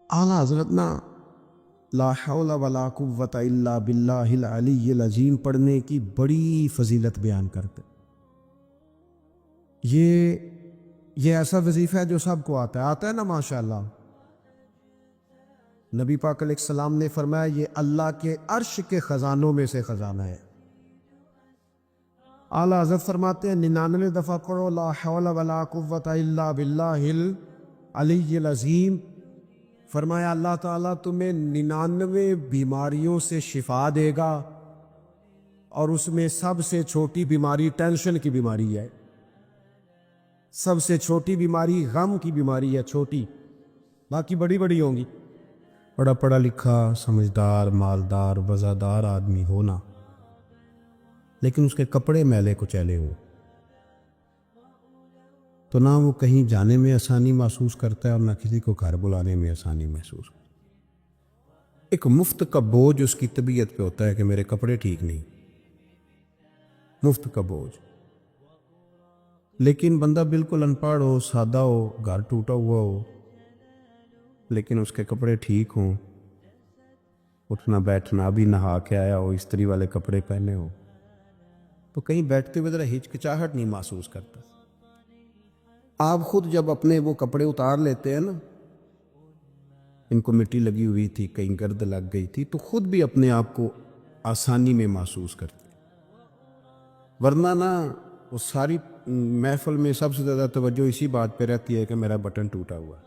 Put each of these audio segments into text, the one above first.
اعلیٰ حضرت نا لا حول ولا قوت الا باللہ العلی العظیم پڑھنے کی بڑی فضیلت بیان کرتے. یہ ایسا وظیفہ ہے جو سب کو آتا ہے نا ماشاءاللہ. نبی پاک علیہ السلام نے فرمایا یہ اللہ کے عرش کے خزانوں میں سے خزانہ ہے. اعلیٰ حضرت فرماتے ہیں 99 دفعہ پڑھو لا حول ولا قوت الا باللہ العلی العظیم. فرمایا اللہ تعالیٰ تمہیں 99 بیماریوں سے شفا دے گا، اور اس میں سب سے چھوٹی بیماری ٹینشن کی بیماری ہے، سب سے چھوٹی بیماری غم کی بیماری ہے، چھوٹی، باقی بڑی بڑی ہوں گی. بڑا پڑھا لکھا سمجھدار مالدار وزادار آدمی ہونا، لیکن اس کے کپڑے میلے کچیلے ہوں تو نہ وہ کہیں جانے میں آسانی محسوس کرتا ہے اور نہ کسی کو گھر بلانے میں آسانی محسوس کرتا ہے. ایک مفت کا بوجھ اس کی طبیعت پہ ہوتا ہے کہ میرے کپڑے ٹھیک نہیں، مفت کا بوجھ. لیکن بندہ بالکل ان پڑھ ہو، سادہ ہو، گھر ٹوٹا ہوا ہو، لیکن اس کے کپڑے ٹھیک ہوں، اٹھنا بیٹھنا بھی نہا کے آیا ہو، استری والے کپڑے پہنے ہو، تو کہیں بیٹھتے ہوئے ذرا ہچکچاہٹ نہیں محسوس کرتا. آپ خود جب اپنے وہ کپڑے اتار لیتے ہیں نا، ان کو مٹی لگی ہوئی تھی، کہیں گرد لگ گئی تھی، تو خود بھی اپنے آپ کو آسانی میں محسوس کرتے. ورنہ نا وہ ساری محفل میں سب سے زیادہ توجہ اسی بات پہ رہتی ہے کہ میرا بٹن ٹوٹا ہوا ہے،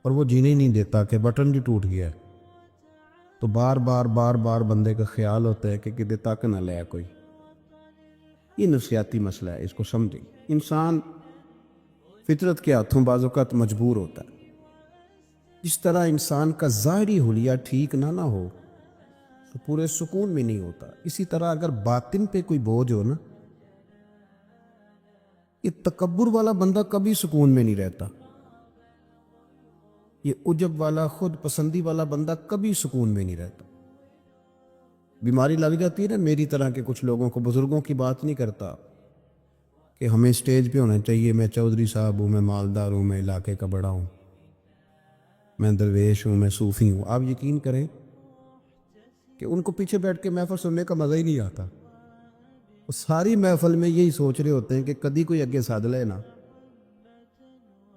اور وہ جینے نہیں دیتا کہ بٹن بھی ٹوٹ گیا ہے. تو بار بار بندے کا خیال ہوتا ہے کہ کدے تک نہ لے کوئی. یہ نفسیاتی مسئلہ ہے، اس کو سمجھیں. انسان فطرت کے ہاتھوں بعض اوقات مجبور ہوتا ہے. جس طرح انسان کا ظاہری حلیہ ٹھیک نہ ہو تو پورے سکون میں نہیں ہوتا، اسی طرح اگر باطن پہ کوئی بوجھ ہو نا، یہ تکبر والا بندہ کبھی سکون میں نہیں رہتا. یہ عجب والا خود پسندی والا بندہ کبھی سکون میں نہیں رہتا. بیماری لگ جاتی ہے نا میری طرح کے کچھ لوگوں کو، بزرگوں کی بات نہیں کرتا کہ ہمیں سٹیج پہ ہونا چاہیے، میں چودھری صاحب ہوں، میں مالدار ہوں، میں علاقے کا بڑا ہوں، میں درویش ہوں، میں صوفی ہوں. آپ یقین کریں کہ ان کو پیچھے بیٹھ کے محفل سننے کا مزہ ہی نہیں آتا. وہ ساری محفل میں یہی سوچ رہے ہوتے ہیں کہ کدی کوئی اگے ساتھ لے نا.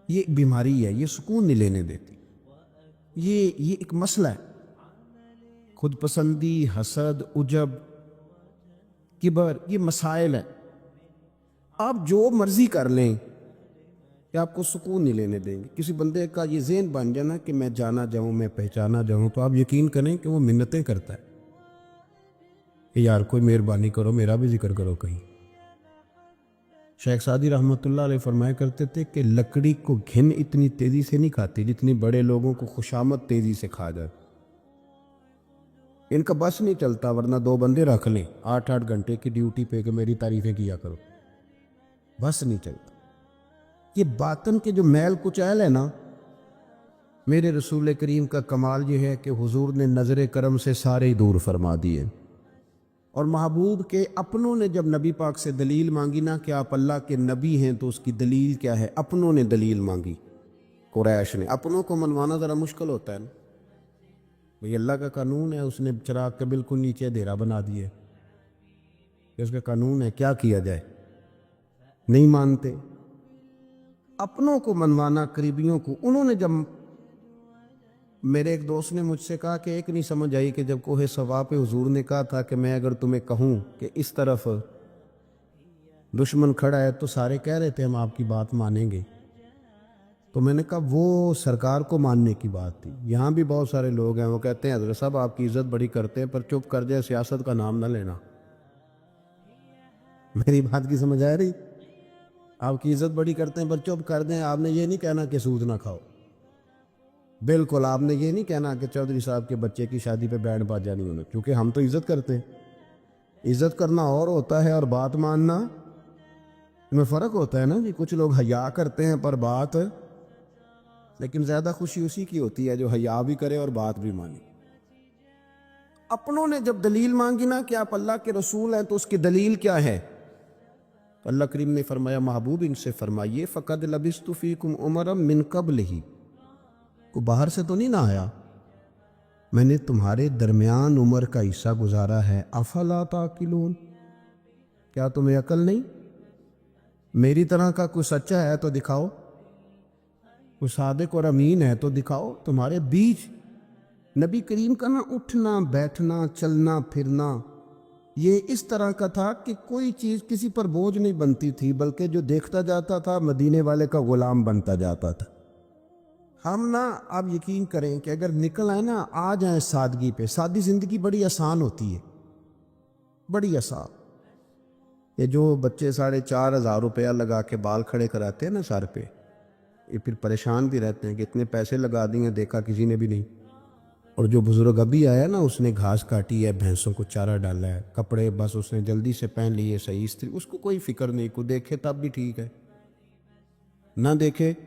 یہ بیماری ہے، یہ سکون نہیں لینے دیتی. یہ ایک مسئلہ ہے. خود پسندی، حسد، عجب، کبر، یہ مسائل ہیں. آپ جو مرضی کر لیں کہ آپ کو سکون نہیں لینے دیں گے. کسی بندے کا یہ ذہن بن جانا کہ میں جانا جاؤں، میں پہچانا جاؤں، تو آپ یقین کریں کہ وہ منتیں کرتا ہے کہ یار کوئی مہربانی کرو، میرا بھی ذکر کرو کہیں. شیخ سعدی رحمۃ اللہ علیہ فرمایا کرتے تھے کہ لکڑی کو گھن اتنی تیزی سے نہیں کھاتی جتنی بڑے لوگوں کو خوشامد تیزی سے کھا جائے. ان کا بس نہیں چلتا، ورنہ 2 بندے رکھ لیں 8 گھنٹے کی ڈیوٹی پہ کہ میری تعریفیں کیا کرو، بس نہیں چلتا. یہ باطن کے جو میل کچیل ہے نا، میرے رسول کریم کا کمال یہ ہے کہ حضور نے نظر کرم سے سارے ہی دور فرما دیے. اور محبوب کے اپنوں نے جب نبی پاک سے دلیل مانگی نا کہ آپ اللہ کے نبی ہیں تو اس کی دلیل کیا ہے، اپنوں نے دلیل مانگی. قریش نے. اپنوں کو منوانا ذرا مشکل ہوتا ہے نا، بھئی اللہ کا قانون ہے، اس نے چراغ کے بالکل نیچے اندھیرا بنا دیے کہ اس کا قانون ہے، کیا کیا جائے، نہیں مانتے. اپنوں کو منوانا، قریبیوں کو. انہوں نے جب، میرے ایک دوست نے مجھ سے کہا کہ ایک نہیں سمجھ آئی کہ جب کوہ صفا پہ حضور نے کہا تھا کہ میں اگر تمہیں کہوں کہ اس طرف دشمن کھڑا ہے تو سارے کہہ رہے تھے ہم آپ کی بات مانیں گے. تو میں نے کہا وہ سرکار کو ماننے کی بات تھی. یہاں بھی بہت سارے لوگ ہیں وہ کہتے ہیں حضرت صاحب آپ کی عزت بڑی کرتے ہیں پر چپ کر جائے، سیاست کا نام نہ لینا. میری بات کی سمجھ آ رہی؟ آپ کی عزت بڑی کرتے ہیں پر چپ کر دیں. آپ نے یہ نہیں کہنا کہ سود نہ کھاؤ، بالکل آپ نے یہ نہیں کہنا کہ چودھری صاحب کے بچے کی شادی پہ بینڈ باجا نہیں ہونا، کیونکہ ہم تو عزت کرتے ہیں. عزت کرنا اور ہوتا ہے اور بات ماننا میں فرق ہوتا ہے نا جی. کچھ لوگ حیا کرتے ہیں پر بات، لیکن زیادہ خوشی اسی کی ہوتی ہے جو حیا بھی کرے اور بات بھی مانے. اپنوں نے جب دلیل مانگی نا کہ آپ اللہ کے رسول ہیں تو اس کی دلیل کیا ہے، تو اللہ کریم نے فرمایا محبوب ان سے فرمائیے فَقَدْ لَبِثْتُ فِيكُمْ عُمَرًا مِّن قَبْلِهِ، کو باہر سے تو نہیں نہ آیا. میں نے تمہارے درمیان عمر کا حصہ گزارا ہے. افلا تعقلون, کیا تمہیں عقل نہیں؟ میری طرح کا کوئی سچا ہے تو دکھاؤ, کوئی صادق اور امین ہے تو دکھاؤ. تمہارے بیچ نبی کریم کا نہ اٹھنا بیٹھنا چلنا پھرنا یہ اس طرح کا تھا کہ کوئی چیز کسی پر بوجھ نہیں بنتی تھی, بلکہ جو دیکھتا جاتا تھا مدینے والے کا غلام بنتا جاتا تھا. ہم نا آپ یقین کریں کہ اگر نکل آئے نا آ جائیں سادگی پہ, سادی زندگی بڑی آسان ہوتی ہے, بڑی آسان. یہ جو بچے 4,500 روپیہ لگا کے بال کھڑے کراتے ہیں نا سر پہ, یہ پھر پریشان بھی رہتے ہیں کہ اتنے پیسے لگا دیے, دیکھا کسی نے بھی نہیں. اور جو بزرگ ابھی آیا نا اس نے گھاس کاٹی ہے, بھینسوں کو چارہ ڈالا ہے, کپڑے بس اس نے جلدی سے پہن لیے صحیح استری, اس کو کوئی فکر نہیں. کو دیکھے تب بھی ٹھیک ہے, نہ دیکھے